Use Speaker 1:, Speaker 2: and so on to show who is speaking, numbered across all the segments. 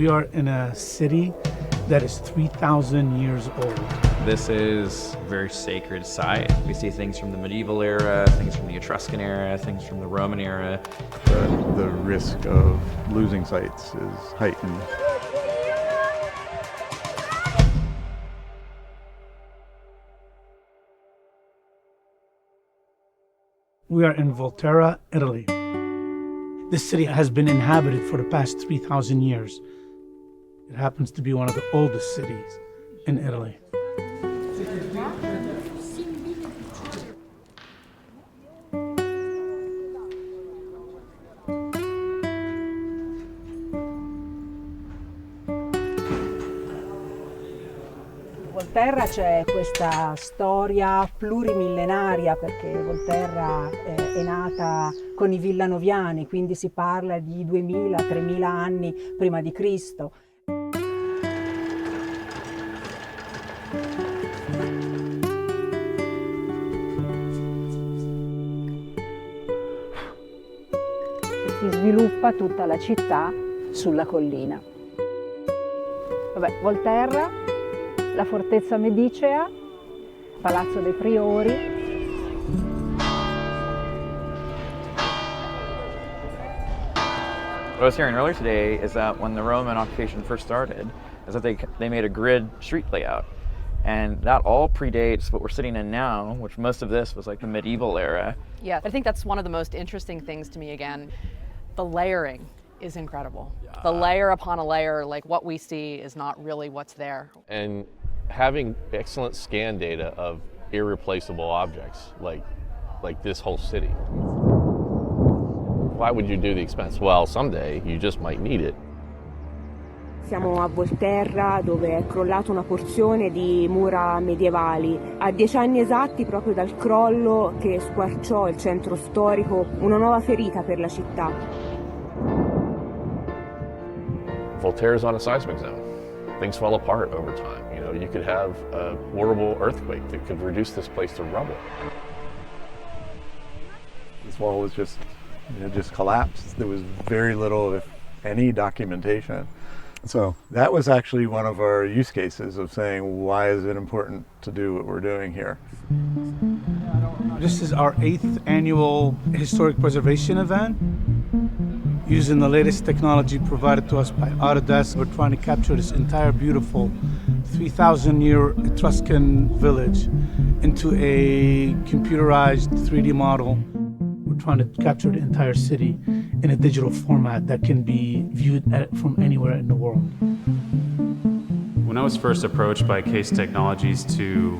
Speaker 1: We are in a city that is 3,000 years old.
Speaker 2: This is a very sacred site. We see things from the medieval era, things from the Etruscan era, things from the Roman era.
Speaker 3: The risk of losing sites is heightened.
Speaker 1: We are in Volterra, Italy. This city has been inhabited for the past 3,000 years. It happens to be one of the oldest cities in Italy.
Speaker 4: Volterra c'è questa storia plurimillenaria perché Volterra è nata con i villanoviani, quindi si parla di 2000-3000 anni prima di Cristo. Si sviluppa tutta la città sulla collina. Vabbè, Volterra, la fortezza medicea, Palazzo dei Priori.
Speaker 2: What I was hearing earlier today is that when the Roman occupation first started, is that they made a grid street layout. And that all predates what we're sitting in now, which most of this was like the medieval era.
Speaker 5: Yeah, I think that's one of the most interesting things to me again. The layering is incredible. Yeah. The layer upon a layer, like what we see is not really what's there.
Speaker 6: And having excellent scan data of irreplaceable objects like this whole city. Why would you do the expense? Well, someday you just might need it.
Speaker 7: Siamo a Volterra dove è crollata una porzione di mura medievali, a 10 anni esatti proprio dal crollo che squarciò il centro storico, una nuova ferita per la città.
Speaker 6: Volterra is on a seismic zone. Things fall apart over time. You know, you could have a horrible earthquake that could reduce this place to rubble.
Speaker 3: This wall was just collapsed. There was very little, if any, documentation. So that was actually one of our use cases of saying, why is it important to do what we're doing here?
Speaker 1: This is our 8th annual historic preservation event. Using the latest technology provided to us by Autodesk, we're trying to capture this entire beautiful 3,000-year Etruscan village into a computerized 3D model. We're trying to capture the entire city in a digital format that can be viewed from anywhere in the world.
Speaker 8: When I was first approached by Case Technologies to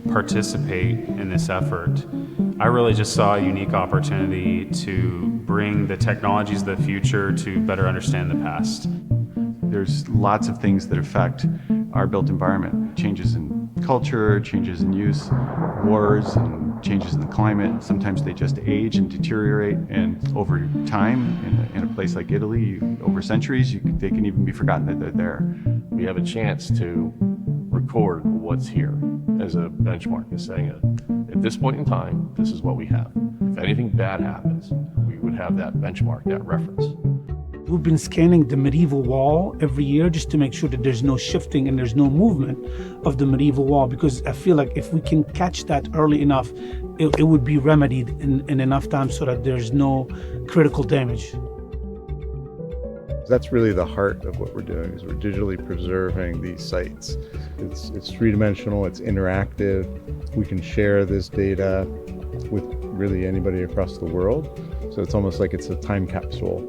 Speaker 8: participate in this effort, I really just saw a unique opportunity to bring the technologies of the future to better understand the past.
Speaker 9: There's lots of things that affect our built environment. Changes in culture, changes in use, wars, and changes in the climate. Sometimes they just age and deteriorate, and over time, in a place like Italy, over centuries, they can even be forgotten that they're there.
Speaker 6: We have a chance to record what's here as a benchmark, as saying, at this point in time, this is what we have. If anything bad happens, we would have that benchmark, that reference.
Speaker 1: We've been scanning the medieval wall every year just to make sure that there's no shifting and there's no movement of the medieval wall, because I feel like if we can catch that early enough, it would be remedied in enough time so that there's no critical damage.
Speaker 3: That's really the heart of what we're doing, is we're digitally preserving these sites. It's three-dimensional, it's interactive. We can share this data with really anybody across the world. So it's almost like it's a time capsule.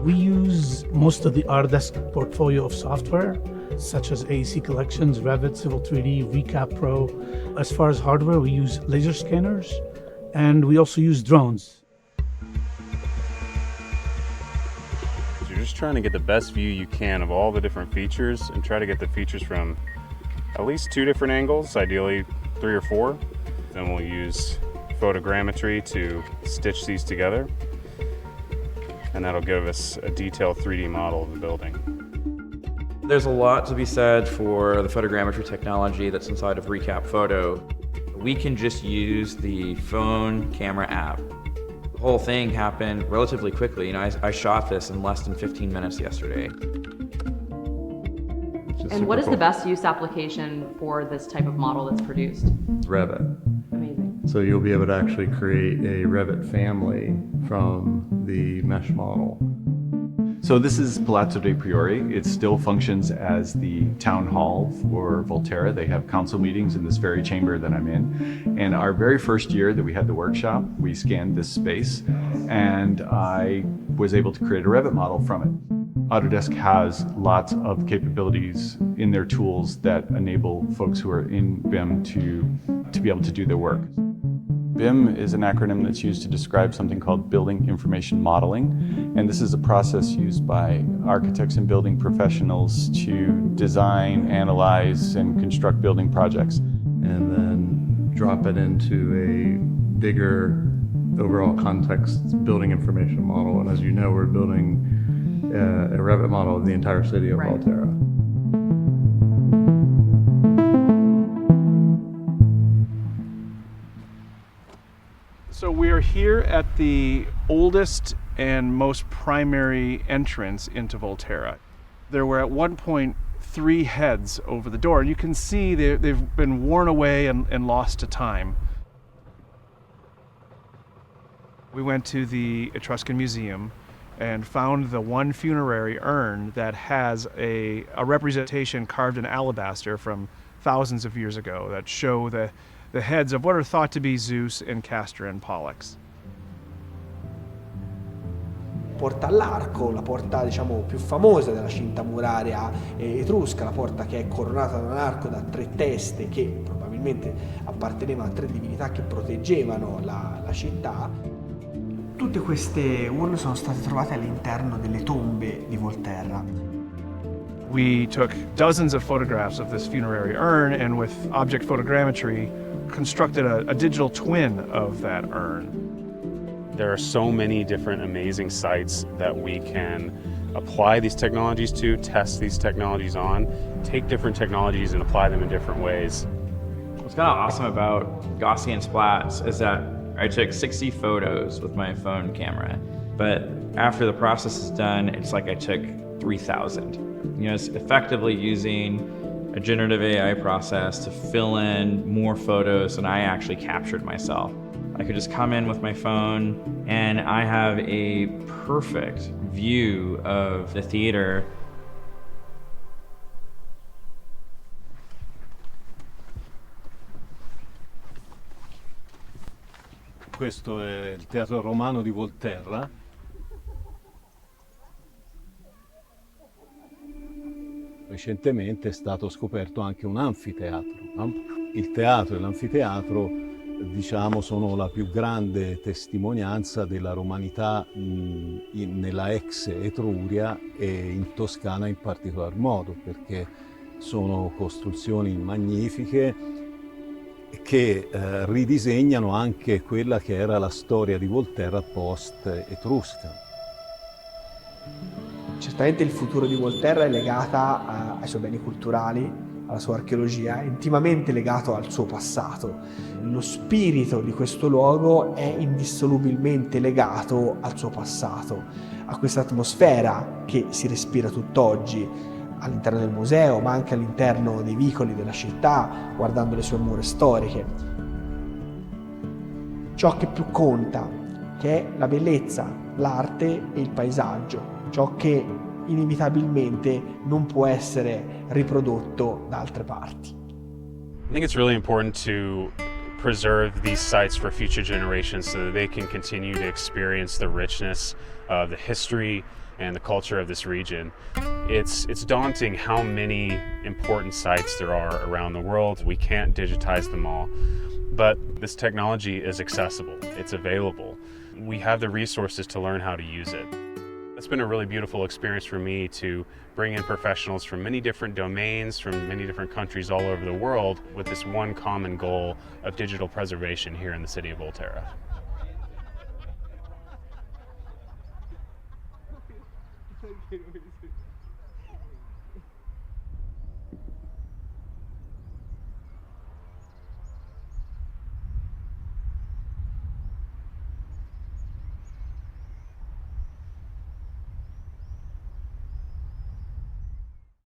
Speaker 1: We use most of the Autodesk portfolio of software, such as AEC Collections, Revit, Civil 3D, Recap Pro. As far as hardware, we use laser scanners, and we also use drones.
Speaker 8: You're just trying to get the best view you can of all the different features and try to get the features from at least 2 different angles, ideally 3 or 4. Then we'll use photogrammetry to stitch these together, and that'll give us a detailed 3D model of the building.
Speaker 2: There's a lot to be said for the photogrammetry technology that's inside of Recap Photo. We can just use the phone camera app. The whole thing happened relatively quickly. You know, I shot this in less than 15 minutes yesterday.
Speaker 3: which is
Speaker 5: And what is the best use application for this type of model that's produced?
Speaker 3: Revit.
Speaker 5: Amazing.
Speaker 3: So you'll be able to actually create a Revit family from the mesh model.
Speaker 9: So this is Palazzo dei Priori. It still functions as the town hall for Volterra. They have council meetings in this very chamber that I'm in. And our very first year that we had the workshop, we scanned this space and I was able to create a Revit model from it. Autodesk has lots of capabilities in their tools that enable folks who are in BIM to be able to do their work. BIM is an acronym that's used to describe something called Building Information Modeling, and this is a process used by architects and building professionals to design, analyze, and construct building projects.
Speaker 3: And then drop it into a bigger overall context building information model. And as you know, we're building a Revit model of the entire city of Volterra.
Speaker 10: So we are here at the oldest and most primary entrance into Volterra. There were at one point 3 heads over the door, and you can see they've been worn away and lost to time. We went to the Etruscan Museum and found the one funerary urn that has a representation carved in alabaster from thousands of years ago that show the heads of what are thought to be Zeus and Castor and Pollux.
Speaker 11: Porta all'arco, la porta diciamo più famosa della cinta muraria etrusca, la porta che è coronata da un arco da 3 teste che probabilmente appartenevano a 3 divinità che proteggevano la città. Tutte queste urne sono state trovate all'interno delle tombe di Volterra.
Speaker 10: We took dozens of photographs of this funerary urn and with object photogrammetry constructed a digital twin of that urn.
Speaker 8: There are so many different amazing sites that we can apply these technologies to, test these technologies on, take different technologies and apply them in different ways.
Speaker 2: What's kind of awesome about Gaussian splats is that I took 60 photos with my phone camera, but after the process is done, it's like I took 3,000. You know, it's effectively using a generative AI process to fill in more photos than I actually captured myself. I could just come in with my phone and I have a perfect view of the theater.
Speaker 12: Questo è il teatro romano di Volterra. Recentemente è stato scoperto anche un anfiteatro. Il teatro e l'anfiteatro, diciamo, sono la più grande testimonianza della romanità nella ex Etruria e in Toscana in particolar modo, perché sono costruzioni magnifiche che ridisegnano anche quella che era la storia di Volterra post-etrusca.
Speaker 11: Certamente il futuro di Volterra è legata ai suoi beni culturali, alla sua archeologia, è intimamente legato al suo passato. Lo spirito di questo luogo è indissolubilmente legato al suo passato, a questa atmosfera che si respira tutt'oggi all'interno del museo, ma anche all'interno dei vicoli della città, guardando le sue mura storiche. Ciò che più conta, che è la bellezza, l'arte e il paesaggio, ciò che inevitabilmente non può essere riprodotto da altre parti.
Speaker 8: I think it's really important to preserve these sites for future generations so that they can continue to experience the richness of the history and the culture of this region. It's daunting how many important sites there are around the world. We can't digitize them all, but this technology is accessible, it's available. We have the resources to learn how to use it. It's been a really beautiful experience for me to bring in professionals from many different domains, from many different countries all over the world with this one common goal of digital preservation here in the city of Volterra.